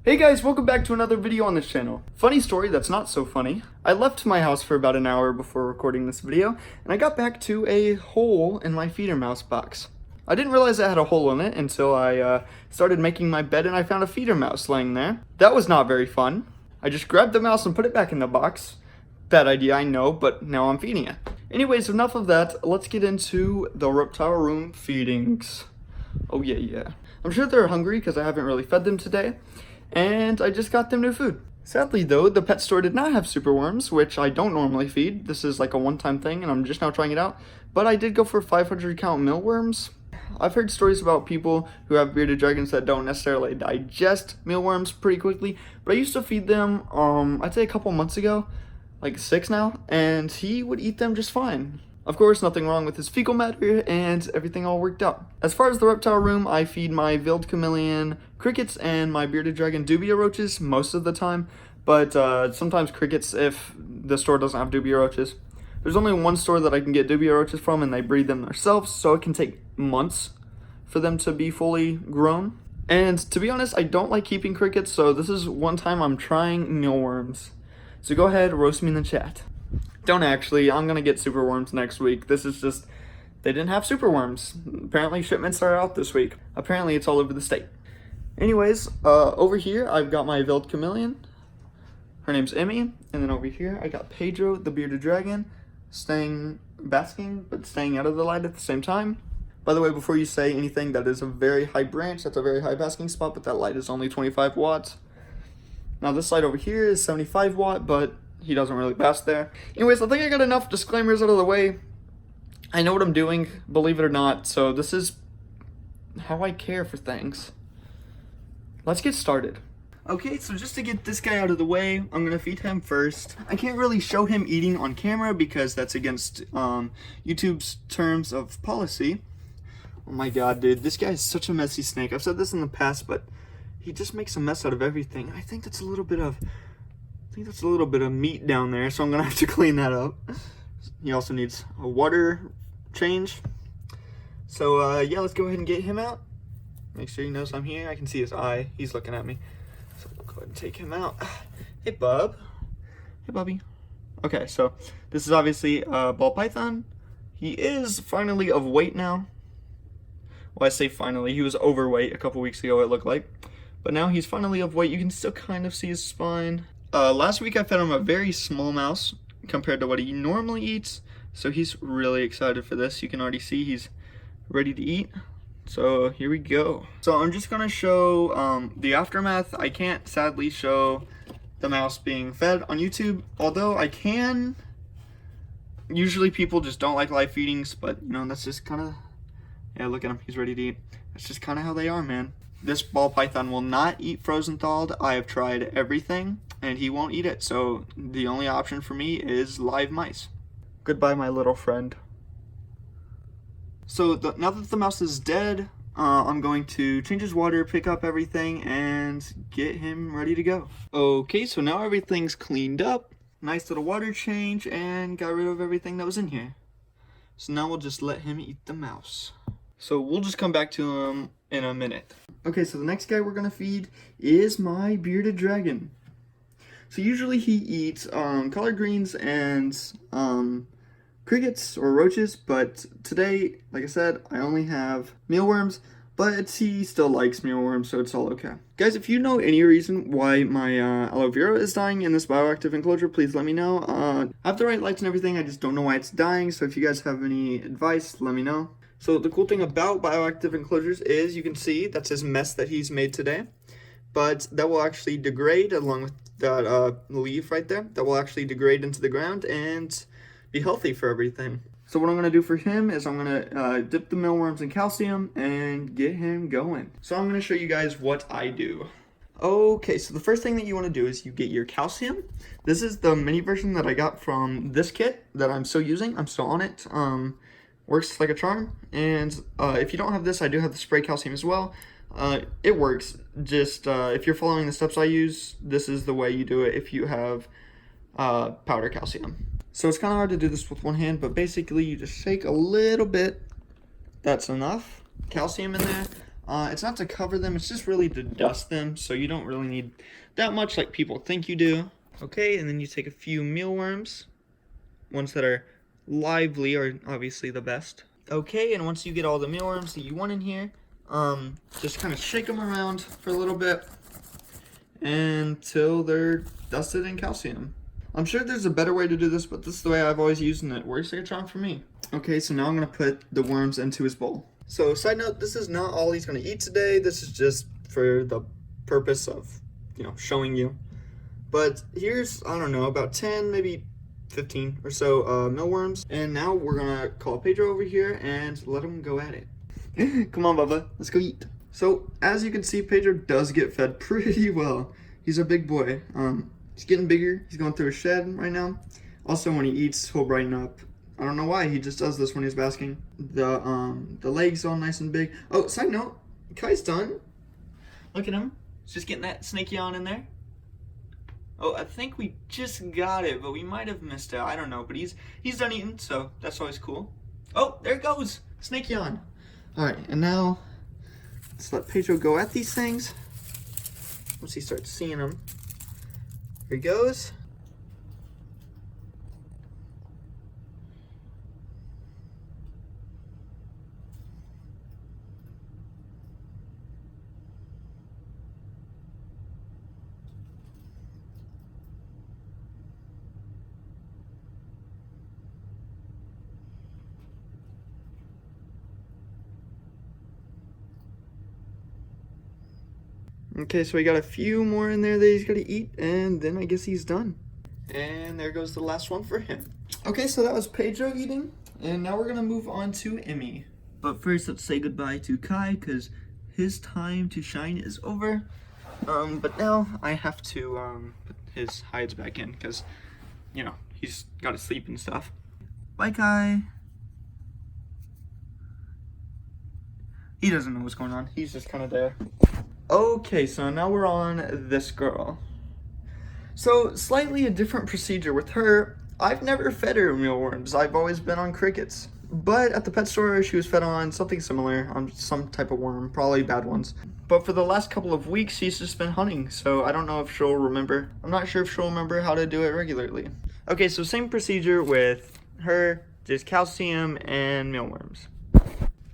Hey guys, welcome back to another video on this channel. Funny story that's not so funny. I left my house for about an hour before recording this video, and I got back to a hole in my feeder mouse box. I didn't realize it had a hole in it until I started making my bed and I found a feeder mouse laying there. That was not very fun. I just grabbed the mouse and put it back in the box. Bad idea, I know, but now I'm feeding it. Anyways, enough of that. Let's get into the reptile room feedings. Oh yeah. I'm sure they're hungry because I haven't really fed them today. And I just got them new food. Sadly though, the pet store did not have superworms, which I don't normally feed. This is like a one-time thing and I'm just now trying it out. But I did go for 500 count mealworms. I've heard stories about people who have bearded dragons that don't necessarily digest mealworms pretty quickly. But I used to feed them, I'd say a couple months ago, like 6 now, and he would eat them just fine. Of course, nothing wrong with his fecal matter, and everything all worked out. As far as the reptile room, I feed my veiled chameleon crickets and my bearded dragon dubia roaches most of the time, but sometimes crickets if the store doesn't have dubia roaches. There's only one store that I can get dubia roaches from, and they breed them themselves, so it can take months for them to be fully grown. And to be honest, I don't like keeping crickets, so this is one time I'm trying mealworms. So go ahead, roast me in the chat. Don't actually, I'm gonna get superworms next week. This is just, they didn't have superworms. Apparently shipments are out this week. Apparently it's all over the state. Anyways, over here I've got my veiled chameleon. Her name's Emmy. And then over here I got Pedro, the bearded dragon, basking, but staying out of the light at the same time. By the way, before you say anything, that is a very high branch. That's a very high basking spot, but that light is only 25 watts. Now this light over here is 75 watt, but he doesn't really bask there. Anyways, I think I got enough disclaimers out of the way. I know what I'm doing, believe it or not, so this is how I care for things. Let's get started. Okay, so just to get this guy out of the way, I'm gonna feed him first. I can't really show him eating on camera because that's against YouTube's terms of policy. Oh my god, dude, this guy is such a messy snake. I've said this in the past, but he just makes a mess out of everything. I think that's a little bit of meat down there, so I'm gonna have to clean that up. He also needs a water change. So yeah, let's go ahead and get him out. Make sure he knows I'm here. I can see his eye. He's looking at me. So we'll go ahead and take him out. Hey, bub. Hey, Bubby. Okay, so this is obviously a ball python. He is finally of weight now. Well, I say finally. He was overweight a couple weeks ago, it looked like. But now he's finally of weight. You can still kind of see his spine. Last week I fed him a very small mouse compared to what he normally eats. So he's really excited for this. You can already see he's ready to eat. So here we go. So I'm just gonna show the aftermath. I can't sadly show the mouse being fed on YouTube, although I can. Usually people just don't like live feedings, but you know, that's just kind of, yeah, look at him, he's ready to eat. That's just kind of how they are, man. This ball python will not eat frozen thawed. I have tried everything and he won't eat it. So the only option for me is live mice. Goodbye, my little friend. So now that the mouse is dead, I'm going to change his water, pick up everything, and get him ready to go. Okay, so now everything's cleaned up. Nice little water change, and got rid of everything that was in here. So now we'll just let him eat the mouse. So we'll just come back to him in a minute. Okay, so the next guy we're gonna feed is my bearded dragon. So usually he eats collard greens and crickets or roaches, but today, like I said, I only have mealworms, but he still likes mealworms, so it's all okay. Guys, if you know any reason why my aloe vera is dying in this bioactive enclosure, please let me know. I have the right lights and everything, I just don't know why it's dying, so if you guys have any advice, let me know. So the cool thing about bioactive enclosures is you can see that's his mess that he's made today, but that will actually degrade along with that leaf right there. That will actually degrade into the ground and be healthy for everything. So what I'm going to do for him is I'm going to dip the mealworms in calcium and get him going. So I'm going to show you guys what I do. Okay, so the first thing that you want to do is you get your calcium. This is the mini version that I got from this kit that I'm still using. I'm still on it. Works like a charm. And if you don't have this, I do have the spray calcium as well. It works. Just if you're following the steps I use, this is the way you do it if you have powder calcium. So it's kind of hard to do this with one hand, but basically you just shake a little bit. That's enough calcium in there. It's not to cover them, it's just really to dust them, so you don't really need that much like people think you do. Okay, and then you take a few mealworms. Ones that are lively are obviously the best. Okay, and once you get all the mealworms that you want in here, just kind of shake them around for a little bit until they're dusted in calcium. I'm sure there's a better way to do this, but this is the way I've always used and it works like a charm for me. Okay, so now I'm gonna put the worms into his bowl. So side note, this is not all he's gonna eat today. This is just for the purpose of, showing you. But here's, I don't know, about 10, maybe 15 or so mealworms. And now we're gonna call Pedro over here and let him go at it. Come on, Bubba, let's go eat. So as you can see, Pedro does get fed pretty well. He's a big boy. He's getting bigger. He's going through a shed right now. Also, when he eats, he'll brighten up. I don't know why, he just does this when he's basking. The legs all nice and big. Oh, side note, Kai's done. Look at him. He's just getting that snaky on in there. Oh, I think we just got it, but we might have missed it. I don't know, but he's done eating, so that's always cool. Oh, there it goes. Snaky on. All right, and now let's let Pedro go at these things. Once he starts seeing them. Here he goes. Okay, so we got a few more in there that he's gonna eat, and then I guess he's done. And there goes the last one for him. Okay, so that was Pedro eating, and now we're gonna move on to Emmy. But first, let's say goodbye to Kai, because his time to shine is over. But now I have to put his hides back in, because, he's gotta sleep and stuff. Bye, Kai. He doesn't know what's going on. He's just kind of there. Okay, so now we're on this girl. So, slightly a different procedure with her. I've never fed her mealworms. I've always been on crickets. But at the pet store, she was fed on something similar, on some type of worm, probably bad ones. But for the last couple of weeks, she's just been hunting, so I don't know if she'll remember. I'm not sure if she'll remember how to do it regularly. Okay, so same procedure with her, just calcium and mealworms.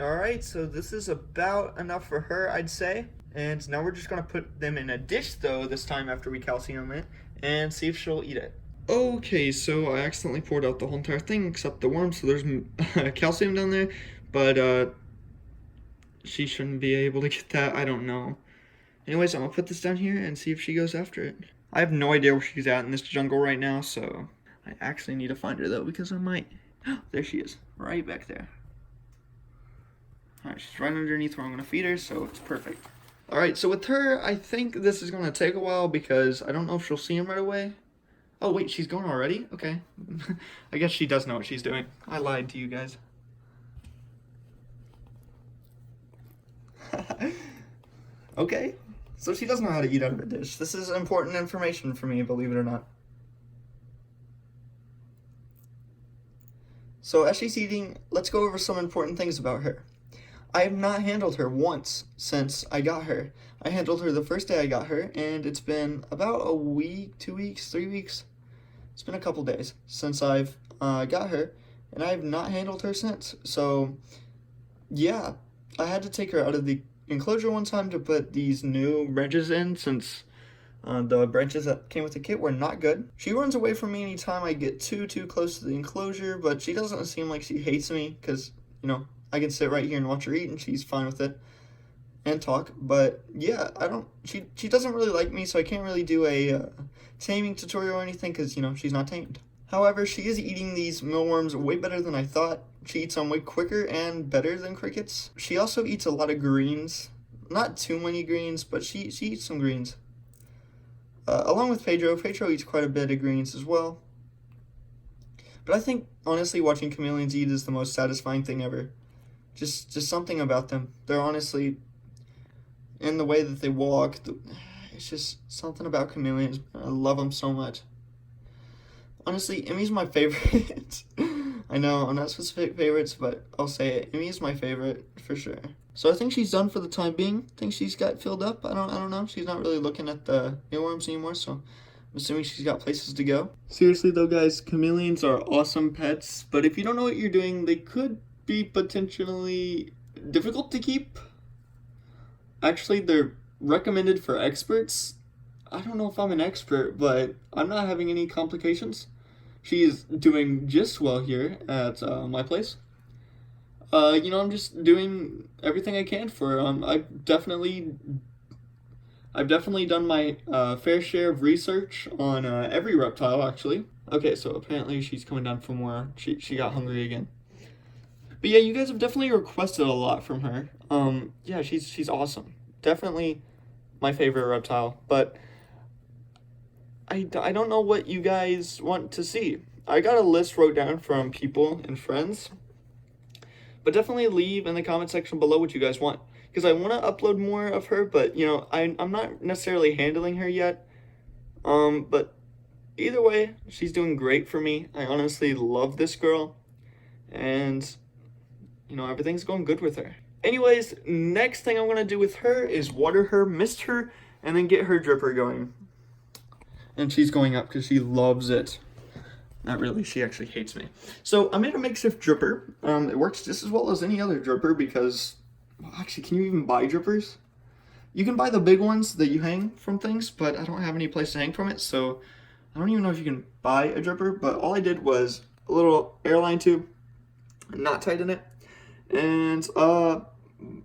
Alright, so this is about enough for her, I'd say. And now we're just going to put them in a dish, though, this time after we calcium it, and see if she'll eat it. Okay, so I accidentally poured out the whole entire thing except the worms, so there's calcium down there, but she shouldn't be able to get that, I don't know. Anyways, I'm going to put this down here and see if she goes after it. I have no idea where she's at in this jungle right now, so I actually need to find her, though, because I might... There she is, right back there. Alright, she's right underneath where I'm going to feed her, so it's perfect. Alright, so with her, I think this is going to take a while because I don't know if she'll see him right away. Oh, wait, she's going already? Okay. I guess she does know what she's doing. I lied to you guys. Okay, so she does know how to eat out of a dish. This is important information for me, believe it or not. So as she's eating, let's go over some important things about her. I have not handled her once since I got her. I handled her the first day I got her, and it's been about a week, 2 weeks, 3 weeks. It's been a couple days since I've got her, and I have not handled her since. So, yeah, I had to take her out of the enclosure one time to put these new branches in since the branches that came with the kit were not good. She runs away from me anytime I get too close to the enclosure, but she doesn't seem like she hates me because, I can sit right here and watch her eat, and she's fine with it, and talk. But yeah, she doesn't really like me, so I can't really do a taming tutorial or anything, because she's not tamed. However, she is eating these mealworms way better than I thought. She eats them way quicker and better than crickets. She also eats a lot of greens, not too many greens, but she eats some greens. Along with Pedro eats quite a bit of greens as well. But I think honestly, watching chameleons eat is the most satisfying thing ever. Just something about them. They're honestly, in the way that they walk, it's just something about chameleons. I love them so much. Honestly, Emmy's my favorite. I know, I'm not supposed to pick favorites, but I'll say it. Amy is my favorite, for sure. So I think she's done for the time being. I think she's got filled up. I don't know. She's not really looking at the mealworms anymore, so I'm assuming she's got places to go. Seriously though, guys, chameleons are awesome pets, but if you don't know what you're doing, they could be potentially difficult to keep. Actually, they're recommended for experts. I don't know if I'm an expert, but I'm not having any complications. She is doing just well here at my place. I'm just doing everything I can for her. I've definitely done my fair share of research on every reptile, actually. Okay, so apparently she's coming down for more. She got hungry again. But yeah, you guys have definitely requested a lot from her. Yeah, she's awesome. Definitely my favorite reptile, but I don't know what you guys want to see. I got a list wrote down from people and friends, but definitely leave in the comment section below what you guys want, because I want to upload more of her, but I'm not necessarily handling her yet. But either way, she's doing great for me. I honestly love this girl, and everything's going good with her. Anyways, next thing I'm going to do with her is water her, mist her, and then get her dripper going. And she's going up because she loves it. Not really, she actually hates me. So I made a makeshift dripper. It works just as well as any other dripper because, well, actually, can you even buy drippers? You can buy the big ones that you hang from things, but I don't have any place to hang from it, so I don't even know if you can buy a dripper. But all I did was a little airline tube, knot tight in it, and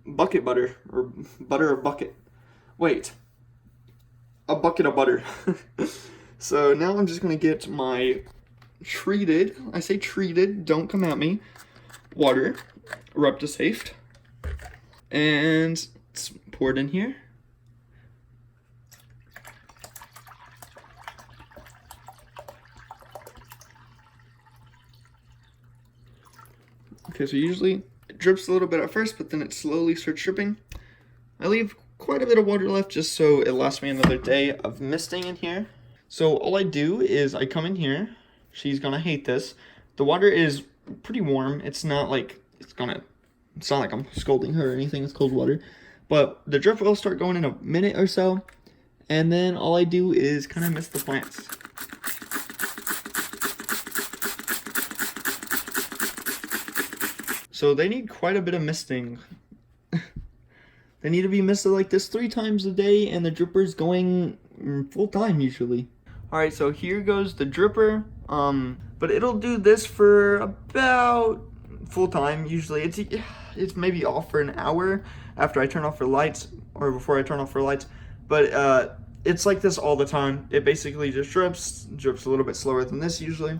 bucket butter, or butter or bucket. Wait, a bucket of butter. So now I'm just gonna get my treated, I say treated, don't come at me, water, ReptiSafe, and it's poured in here. Okay, so usually it drips a little bit at first, but then it slowly starts dripping. I leave quite a bit of water left just so it lasts me another day of misting in here. So all I do is I come in here. She's gonna hate this. The water is pretty warm. It's not like I'm scalding her or anything. It's cold water. But the drip will start going in a minute or so. And then all I do is kind of mist the plants. So they need quite a bit of misting. They need to be misted like this 3 times a day, and the dripper's going full time usually. Alright, so here goes the dripper. But it'll do this for about full time usually. It's maybe off for an hour after I turn off her lights, or before I turn off her lights. But it's like this all the time. It basically just drips a little bit slower than this usually.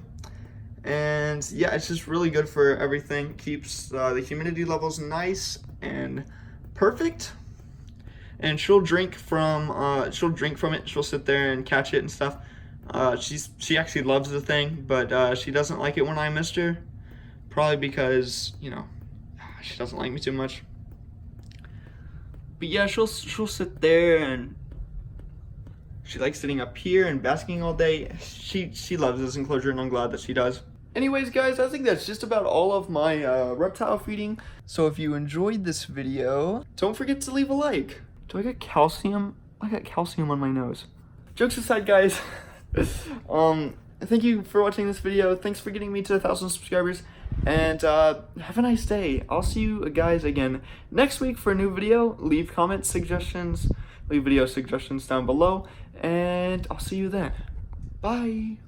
And yeah, it's just really good for everything. Keeps the humidity levels nice and perfect. And she'll drink from it. She'll sit there and catch it and stuff. She actually loves the thing, but she doesn't like it when I mist her. Probably because, she doesn't like me too much. But yeah, she'll sit there, and she likes sitting up here and basking all day. She loves this enclosure, and I'm glad that she does. Anyways, guys, I think that's just about all of my reptile feeding. So if you enjoyed this video, don't forget to leave a like. Do I get calcium? I got calcium on my nose. Jokes aside, guys. Thank you for watching this video. Thanks for getting me to 1,000 subscribers. And have a nice day. I'll see you guys again next week for a new video. Leave comment suggestions. Leave video suggestions down below. And I'll see you then. Bye.